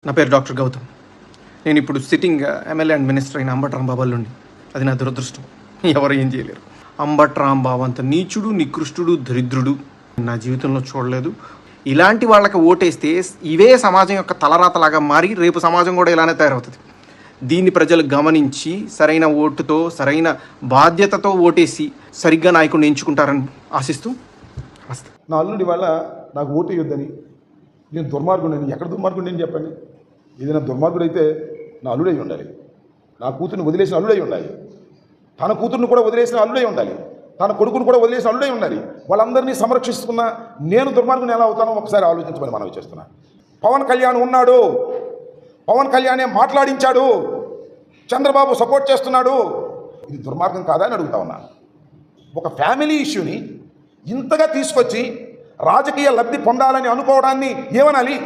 నా పేరు డాక్టర్ గౌతమ్. నేను ఇప్పుడు సిట్టింగ్ ఎమ్మెల్యే అండ్ మినిస్టర్ అయిన అంబటి రాంబాబు నుండి. అది నా దురదృష్టం. ఎవరు ఏం చేయలేరు. అంబటి రాంబాబు అంత నీచుడు, నికృష్టుడు, దరిద్రుడు నా జీవితంలో చూడలేదు. ఇలాంటి వాళ్ళకి ఓటేస్తే ఇవే సమాజం యొక్క తలరాతలాగా మారి రేపు సమాజం కూడా ఇలానే తయారవుతుంది. దీన్ని ప్రజలు గమనించి సరైన ఓటుతో, సరైన బాధ్యతతో ఓటేసి సరిగ్గా నాయకుడిని ఎంచుకుంటారని ఆశిస్తూ వస్తాను. నా అల్లుడి వల్ల నాకు ఓటు వేయొద్దని, నేను దుర్మార్గుడిని. ఎక్కడ దుర్మార్గుడు నేను చెప్పండి? ఏదైనా దుర్మార్గుడు అయితే నా అల్లుడై ఉండాలి. నా కూతుర్ని వదిలేసిన అల్లుడై ఉండాలి. తన కూతుర్ని కూడా వదిలేసిన అల్లుడై ఉండాలి. తన కొడుకును కూడా వదిలేసిన అల్లుడై ఉండాలి. వాళ్ళందరినీ సంరక్షిస్తున్న నేను దుర్మార్గుని ఎలా అవుతానో ఒకసారి ఆలోచించమని మనవి చేస్తున్నా. పవన్ కళ్యాణ్ ఉన్నాడు, పవన్ కళ్యాణే మాట్లాడించాడు, చంద్రబాబు సపోర్ట్ చేస్తున్నాడు. ఇది దుర్మార్గం కాదా అని అడుగుతా ఉన్నా. ఒక ఫ్యామిలీ ఇష్యూని ఇంతగా తీసుకొచ్చి రాజకీయ లబ్ధి పొందాలని అనుకోవడాన్ని ఏమనాలి?